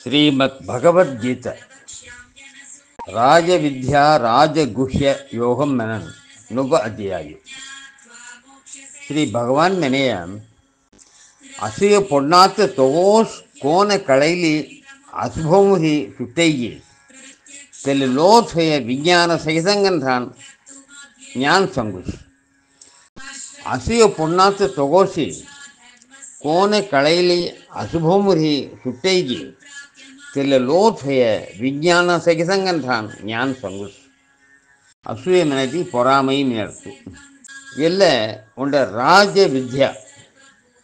ಶ್ರೀಮದ್ ಭಗವದ್ಗೀತ ರಾಜವಿದ್ಯಾ ರಾಜಗುಹ್ಯ ಯೋಗಂ ಮೆನನ್ ನುಬ ಅಧ್ಯಾಯು ಶ್ರೀ ಭಗವಾನ್ ಮೆನೆಯ ಅಸೂಯ ಪೊಣ್ಣಾತ ತೊಗೋಸ್ ಕೋನ ಕಳೈಲಿ ಅಸುಭೌಮುಹಿ ಸುತ್ತೈಗಿ ತೆಲು ಲೋಥಯ ವಿಜ್ಞಾನ ಸಹಿತಂಗಂಧಾನ್ ಜ್ಞಾನ ಸಂಗುಷ್ ಅಸೂಯ ಪೊಣ್ಣಾತ ತೊಗೋಸಿ ಕೋನೆ ಕಳೈಲಿ ಅಸುಭೌಮುಹಿ ಸುಟ್ಟೈಗಿ ತೆಲು ಲೋಥಯ ವಿಜ್ಞಾನ ಸಹಿತಂಗಂಧಾನ್ ಜ್ಞಾನ ಸಂಗುಷ್ ಅಸೂಯ ಮೆನದಿ ಪೊರಾಮೈ ಮಿನರ್ತು ಎಲ್ಲ ಉಂಡ ರಾಜ ವಿದ್ಯ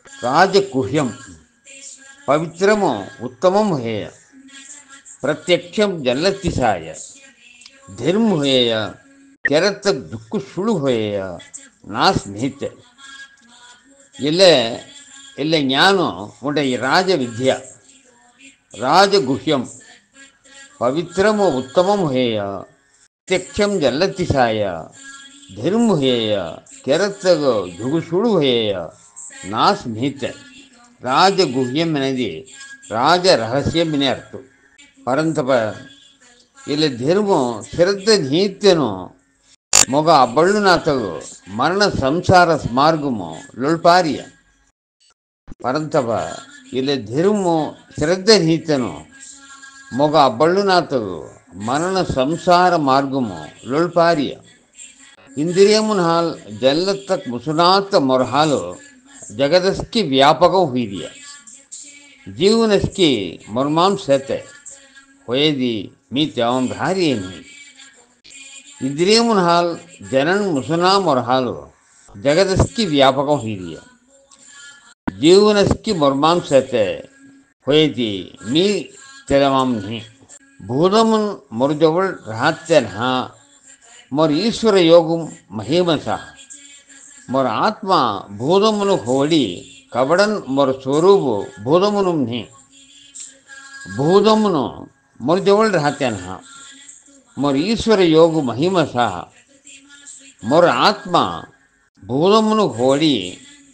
ರಾಜಗುಹ್ಯಂ ಪವಿತ್ರಮೋ ಉತ್ತಮಂ ಹೇಯ ಪ್ರತ್ಯಕ್ಷಂ ಜಲ್ಲತಿಸಾಯ ಧರ್ಮ ಹೇಯ ಕೆರತ ದುಕ್ಕು ಸುಳು ಹೇಯ ನಾಸ್ ನಿಹಿತ ಎಲ್ಲ ಜ್ಞಾನ ಉಂಡ ಈ ರಾಜವಿದ್ಯ ರಾಜಗುಹ್ಯಂ ಪವಿತ್ರಮೋ ಉತ್ತಮಂ ಹೇಯ ಪ್ರತ್ಯಕ್ಷಂ ಜಲ್ಲತಿಸಾಯ ಧರ್ಮ ಹೇಯ ಕೆರತಗ ದುಗು ಸುಳು ಹೇಯ ನಾಸ್ ನಿಹಿತ ರಾಜಗುಹ್ಯಂ అనేది రాజ రహస్యం అనే అర్థం. పరంతప ఇలా ధర్మ శ్రద్ధ నీత్యను మొగ అబ్బళ్ళు నాతగు మరణ సంసార మార్గము లొల్పారియ పరంతప ఇలా ధర్మ శ్రద్ధ నీత్యను మొగ అబ్బళ్ళు నాతగు మరణ సంసార మార్గము లొల్పారియ ఇంద్రియమున్ హాల్ జల్లతక్ ముసునాత మొరహాలు जगदस्की व्यापक हुई जीवनस्की मर्मांसत होयदी मी त्यावन धारी नहीं इंद्रियमुन हाल जनन मुसना मोरहालो जगदस्की व्यापक हुई जीवनस्की मर्मांसत होयदी मी तेलवाम नहीं भूतमुन मुर्जवल रहत्यन हा मोर ईश्वर योगम महिमसा मोर आत्मा भूतमुनु होड़ी कबड़न मोर स्वरूप भूतमुनु नहीं भूतमुनु मोर जवल रहते हैं मोर ईश्वर योग महिमसा मोर आत्मा भूतमुनु होड़ी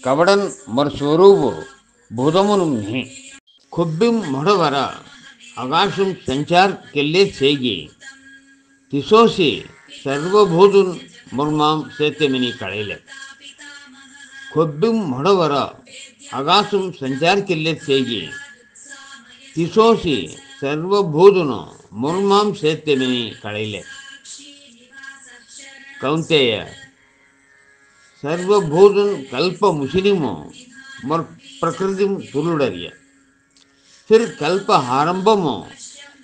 कबड़न मोर स्वरूप भूतमुनु नहीं खुब्बिम मोड़वर आकाशम संचार केल्ले सेगी तिसोसी सर्वभूतुन मुर्माम सेते मिनी कड़ेले ಕೊಬ್ಬಿಂ ಮೊಡವರ ಆಕಾಶಂ ಸಂಚಾರ ಕೆಲ್ಲೆ ಸೇಗಿ ತಿಸೋಸಿ ಸರ್ವಭೂತನು ಮುರ್ಮಾಂ ಸೇತ್ಯಮಿನಿ ಕಳೈಲೆ ಕೌಂತೆಯ ಸರ್ವಭೂತನ್ ಕಲ್ಪ ಮುಸಿನಿಮು ಮೊರ್ ಪ್ರಕೃತಿಂ ತುರುಡರಿಯ ಫಿರ್ ಕಲ್ಪ ಆರಂಭಮು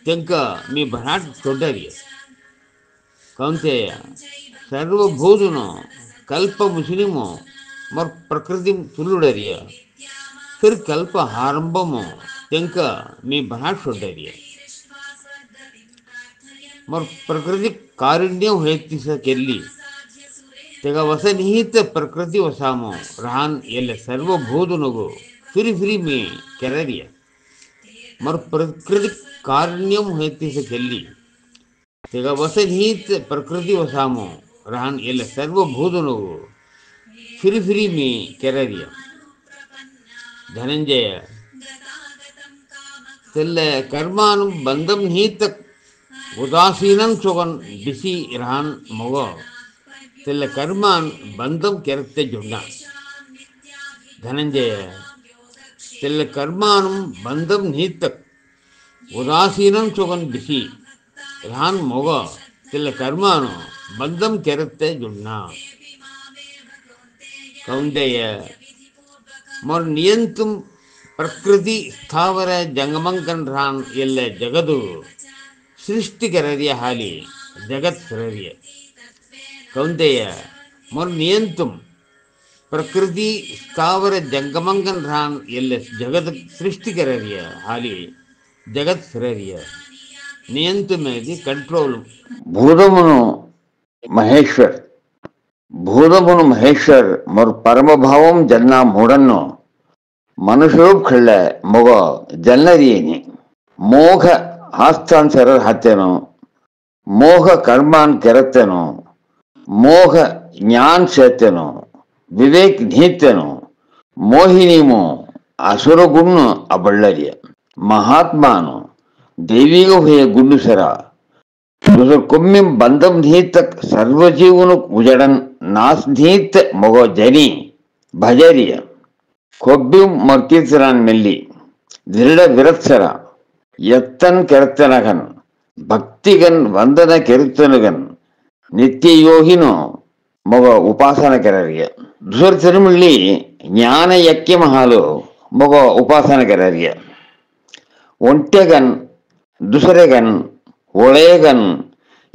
ತೆಂಕ ಮೀ ಭರಾಟ್ ದೊಡ್ಡರಿಯ ಕೌಂತೆಯ ಸರ್ವಭೂತನು ಕಲ್ಪ ಮುಸಿನಿಮು मोर प्रकृति तुलुडरिया फिर कल्प आरंभमो तेंक मी भराट सोडरिया मोर प्रकृति कारुण्य हेतिस केल्ली तेग वस निहित प्रकृति वसामो रान एल सर्वभूतनुगु फिरी मी केररिया मोर प्रकृति कारुण्यम हेतिस केल्ली तेग वस निहित प्रकृति वसामो रान एल सर्वभूतनुगु फिरी मी केररिया धनंजय तेल्ले कर्मानु बंधम नीत उदासीनं चोगन बिसी रहन मोगो तेल्ले कर्मान बंधम केरते जुड़ना धनंजय तेल्ले कर्मानु बंधम नीत उदासीनं चोगन बिसी रहन मोगो तेल्ले कर्मानु बंधम केरते जुड़ना कौंतेय मोर नियंतुम प्रकृति स्थावर जंगमंकन रान एल्ले जगदु सृष्टि कररिय हाली जगत सररिय कौंतेय मोर नियंतुम प्रकृति स्थावर जंगमंकन रान एल्ले जगत सृष्टि कररिय हाली जगत सररिय नियंतुम मेदी कंट्रोल भूतमुनु महेश्वर भूतमुनु महेश्वर मोर परम भावम जन्ना मूडन्नो मनुष्यरूप खल्ले मोग जन्नरियेनी मोघ आस्तांसर हत्यनो मोघ कर्मान केरतेनो मोघ ज्ञान सेतेनो विवेक नीतेनो मोहिनीमो असुरगुण अबಳ್ಳರಿಯ ಮಹಾತ್ಮನು దైవిక హోయ గుండు సరా కొమ్మెం బంధం ధీతక్ సర్వజీవును ఉజడన్ నాస్ ధీత్ మొగ జని భజరియ కొబ్బిం మర్కీర్తనాన్ మెల్లి దృఢ విరత్సర எத்தன் கருத்தனகன் பக்திகன் வந்தன கெருத்தனுகன் நித்திய யோகினோ మొగ ఉపాసన కెరరియ దుసర తిరుమల్లి జ్ఞాన యజ్ఞ మహాలు మొగ ఉపాసన కెరరియ ఒంటెగన్ దుసరెగన్ ఒళేగన్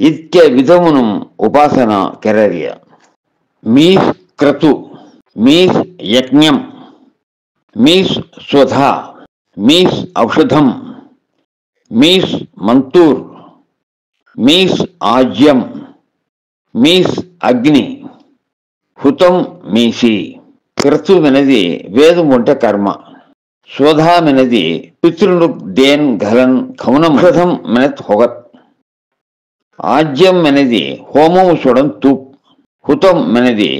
ఇత్య విధమును ఉపాసన కెరరియ మీస్ క్రతు మీస్ యజ్ఞం మీస్ స్వధా మీస్ ఔషధం మీస్ మంతూర్ మీస్ ఆజ్యం మీస్ అగ్ని హుతం మీసి క్రతువెనది వేదముంట కర్మ శోధామెనది పితృను దేన్ ఘలన్ ఖౌనం ఔషధం మెనత్ హొగత్ ఆజ్యం మెనది హోమము చూడం తూప్ హుతం మెనది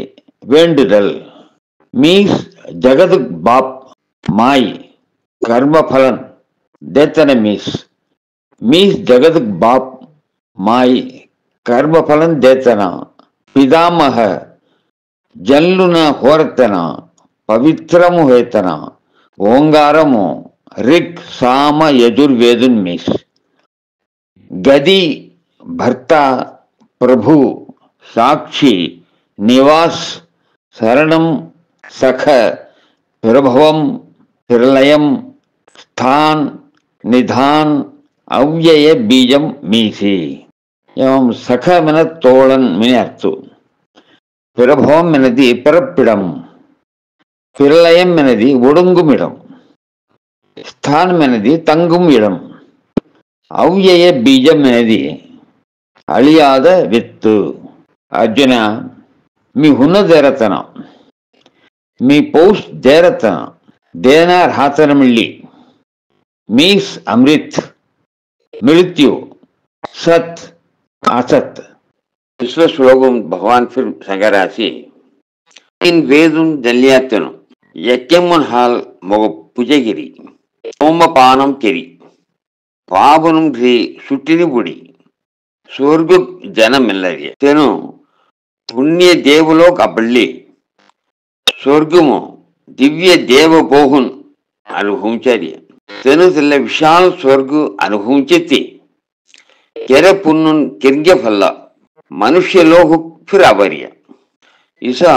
వేండుదల్ మీస్ జగద్ బాప్ మాయ్ కర్మఫలన్ దేతన మీస్ జగద్ బాప్ మాయ్ కర్మఫలం దేతన పితామహ జల్లున హోరతన పవిత్రము హేతన ఓంగారము రిక్ సామ యజుర్వేదున్ మీస్ గది భర్త ప్రభు సాక్షి నివాస్ శరణం సఖ ప్రభవం ప్రళయం స్థాన్ నిధాన్ అవ్యయ బీజం మీసి సఖ మెన తోళన్ మిని అర్థు பிரபவம் எனது பிறப்பிடம் பிரளயம் எனது ஒடுங்கும் இடம் ஸ்தானம் எனது தங்கும் இடம் அவ்யய பீஜம் எனது அழியாத with Arjuna me హున్న దేరతన me Pausch దేరతన దేనార్ హాతన మిళ్ళి మీస్ అమృత్ मृत्यु सत असत विश्व श्लोकम भगवान फिर संगरासी इन वेदुन जल्यातनु यज्ञमन हाल मोग पुजगिरी सोमपानम केरी पावनं घ्री सुट्टिनि बुड़ी स्वर्ग जनमिल्लरिय तेनु पुण्य देवलोक अबल्ली स्वर्गमो दिव्य देव बोहुन अनुभूंचरिय तेनु तेल्ल विशाल स्वर्ग अनुभूंचति केरे पुन्नुन किर्गे फल्ल मनुष्य लोग फिर आवरिय इसा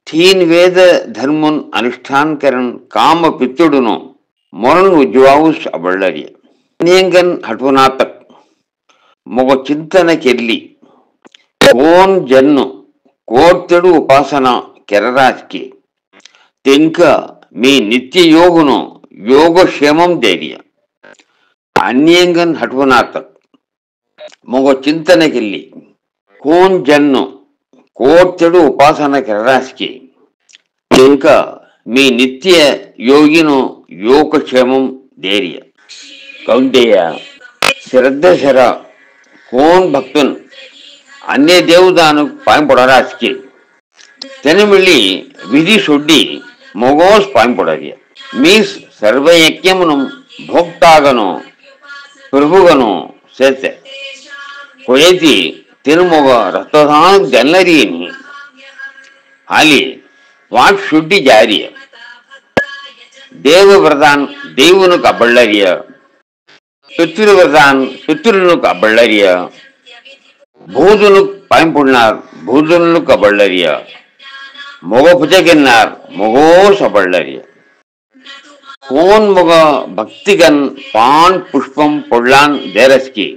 तीन वेद धर्मुन अनुष्ठान करन काम पित्तुडुनो मोरन उज्वाउस अबल्लरिय नियंगन हटवनातक मोग चिंतन केल्ली कोन जन्नु कोर्तडु उपासना केरराजकी तेंक मी नित्य योगुनो योगक्षेमं धैर्य अन्यंगन हटवनातक मोग चिंतन केल्ली कोन जन्नु कोर्तडु उपासना केरराजकी तेंक मी नित्य योगिनो योगक्षेमं धैर्य कौंतेय श्रद्धशर कोन भक्तन अन्य देवदानु पायं पड़राजकी तेनमिल्ली विधि सोड्डी मोगोस पायं पड़रिय मीस सर्वयज्ञमुनु भोक्तागनो प्रभुगनो सेते कोयति तिरुमोग रक्तदान जन्नरियनि हाली वाक शुद्धि जारिय देवव्रतान देवनु कबल्लरिय पितृव्रतान पितृनु कबल्लरिय भूदुनु पायं पुण्णार भूदुनु कबल्लरिय मोग पुजगिन्नार मोगोस अबल्लरिय कोन मोग भक्तिगन पान पुष्पम पुल्लान देरस्की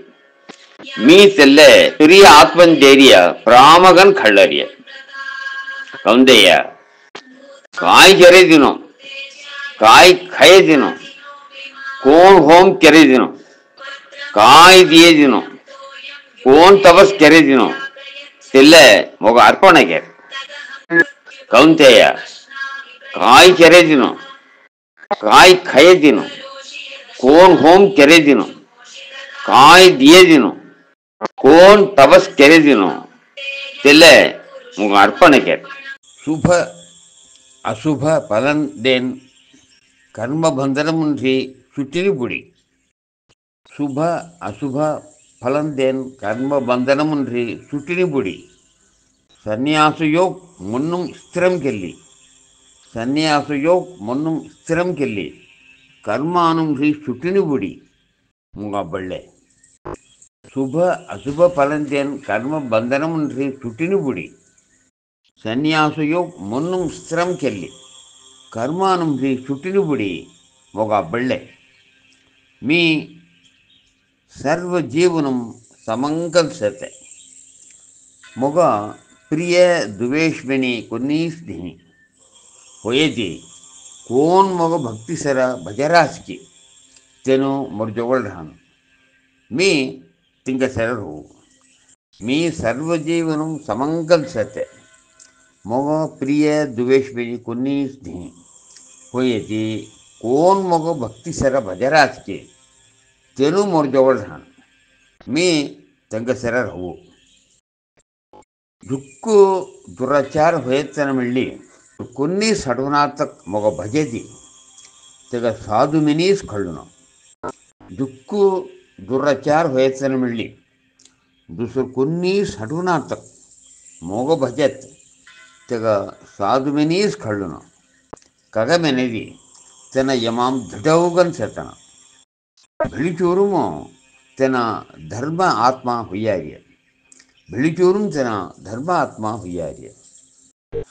मी तेल्ले तुरिय आत्मन धैर्य प्रामगन खल्लरिय कौंदेय काय जरे दिनो काय खये दिनो कोन होम करे दिनो काय दिए दिनो कोन तपस करे दिनो तेल्ले मोग अर्पण के कौंतेय काय करे दिनो काय खये दिनो कोन होम करे दिनो काय दिए दिनो कोन तपस करे दिनो तेल्ले मोग अर्पण के शुभ अशुभ फलन देन कर्म बंधनमुंठी सुट्टिनि बुड़ी శుభ అశుభ ఫలందేన్ కర్మ బంధనముండ్రి చుట్టిని బుడి సన్యాసయోగ్ మున్నుం స్థిరంకెళ్ళి సన్యాసయోగ్ మున్నుం స్థిరంకెళ్ళి ಕರ್ಮಾನುಂ ಶ್ರೀ ಸುಟ್ಟಿನುಬುಡಿ ಮುಂಗಬಳ್ಳೆ ಶುಭ ಅಶುಭ ಫಲಂತೇನ್ ಕರ್ಮ ಬಂಧನಂ ಶ್ರೀ ಸುಟ್ಟಿನುಬುಡಿ ಸನ್ಯಾಸಯೋಗ್ ಮುನ್ನುಂ ಸ್ಥಿರಂ ಕೆಲ್ಲಿ ಕರ್ಮಾನುಂ ಶ್ರೀ ಸುಟ್ಟಿನುಬುಡಿ ಮೊಗಬಳ್ಳೆ మీ సర్వజీవనం సమంకల్సతే మొగ ప్రియ దువేష్మిని కొన్ని స్నేహి ಹೋಯೇತಿ ಕೋನ್ ಮೊಗ ಭಕ್ತಿ ಸರ ಭಜರಾಸ್ಕಿ ತೆನು ಮೊರ್ಜೊಗಳ್ ರಾನು ಮೀ ತಿಂಗ ಸರರು ಮೀ ಸರ್ವಜೀವನಂ ಸಮಂಕಲ್ಸತೆ ಮೊಗ ಪ್ರಿಯ ದುವೇಷ್ಮಿನಿ కొన్ని ಸ್ನೇಹಿ ಹೋಯೇತಿ ಕೋನ್ ಮೊಗ ಭಕ್ತಿ ಸರ ಭಜರಾಸ್ಕಿ ತೆನು ಮೊರ್ಜೊಗಳ್ ರಾನು ಮೀ ತಿಂಗ ಸರರು ದುಕ್ಕು ದುರಾಚಾರ ಹೋಯತನ ಮಿಳ್ಳಿ కొన్ని సడునాతక్ మొగ భజతి తెగ సాధు మినీస్ కళ్ళును దుక్కు దురచార్ హోయతన మిళ్ళి దుసరు కొన్ని సడునాతక్ మొగ భజత్ తెగ సాధు మినీస్ కళ్ళును కగమెనది తెన యమాం దృఢౌగన్ సెతన ಬೆಳಿಚೂರುಮೋ ತೆನ ಧರ್ಮ ಆತ್ಮ ಹುಯ್ಯಾರಿಯ ಬೆಳಿಚೂರುಂ ತೆನ ಧರ್ಮ ಆತ್ಮ ಹುಯ್ಯಾರಿಯ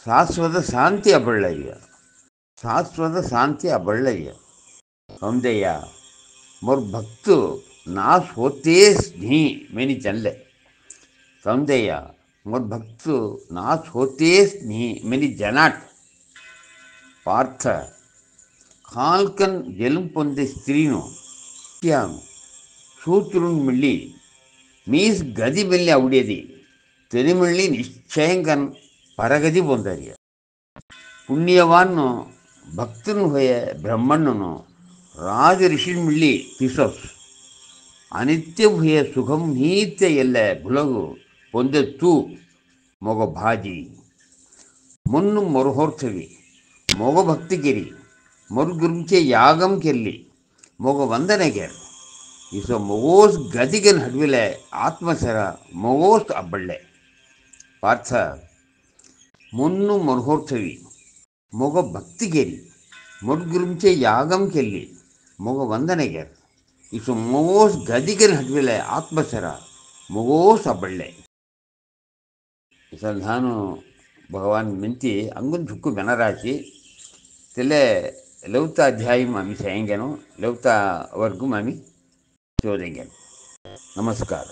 ಶಾಶ್ವತ ಶಾಂತಿ ಅಬಳ್ಳಯ್ಯ ಶಾಶ್ವತ ಶಾಂತಿ ಅಬಳ್ಳಯ್ಯ ಸೌಂದಯ್ಯ ಮೊರ್ ಭಕ್ತು ನಾಸ್ ಹೋತೇ ಸ್ನೇಹಿ ಮೇನಿ ಚಲ್ಲೆ ಸೌಂದಯ್ಯ ಮೊರ್ ಭಕ್ತು ನಾಸ್ ಹೋತೇ ಸ್ನೇಹಿ ಮೇನಿ ಜನಾಟ್ ಪಾರ್ಥ ಕಾಲ್ಕನ್ ಜಲಂ ಪೊಂದೆ ಸ್ತ್ರೀನು ತ್ಯಾನು ಸೂತ್ರುನ್ ಮಿಳ್ಳಿ ಮೀಸ್ ಗದಿ ಬೆಲ್ಲಿ ಅವಡಿಯದಿ ತೆರಿಮಿಳ್ಳಿ ನಿಶ್ಚಯಂಕನ್ ಪರಗತಿ పొందరియ పుణ్యవాన్ను భక్తును హోయే బ్రహ్మಣ್ಣును ರಾಜ ಋಷಿ ಮಿಳ್ಳಿ ತಿಸೋಸ್ ಅನಿತ್ಯ ಭೂಯ ಸುಖಂ ನೀತ್ಯ ಎಲ್ಲ ಬುಲಗು ಪೊಂದೆತ್ತು ಮೊಗ ಭಾಜಿ ಮುನ್ನು ಮೊರುಹೋರ್ತವಿ ಮೊಗ ಭಕ್ತಿಗಿರಿ ಮೊರುಗುರುಂಚೆ ಯಾಗಂ ಕೆಲ್ಲಿ ಮೊಗ ವಂದನೆಗೆರ್ ಇಸೋ ಮೊಗೋಸ್ ಗದಿಗನ್ ಹಡ್ವಿಲೆ ಆತ್ಮಸರ ಮೊಗೋಸ್ ಅಬ್ಬಳ್ಳೆ ಪಾರ್ಥ ಮುನ್ನು ಮೊರ್ಹೋರ್ತವಿ ಮೊಗ ಭಕ್ತಿಗೆರಿ ಮೊಡ್ಗುರುಂಚೆ ಯಾಗಂ ಕೆಲ್ಲಿ ಮೊಗ ವಂದನೆಗೆರ್ ಇಸು ಮೊಗೋಸ್ ಗದಿಗನ್ ಹಡ್ವಿಲೆ ಆತ್ಮಸರ ಮೊಗೋಸ್ ಅಬ್ಬಳ್ಳೆ ಇಸಲ್ಧಾನು ಭಗವಾನ್ ಮಿಂತಿ ಅಂಗುನ್ ಝುಕ್ಕು ಬೆನರಾಚಿ ತೆಲೆ ಲೌತಾ ಅಧ್ಯಾಯಂ ಆಮಿ ಸೆಯಂಗೆನು ಲೌತಾ ವರ್ಗು ಆಮಿ ಚೋದೆಂಗೆನು ನಮಸ್ಕಾರ.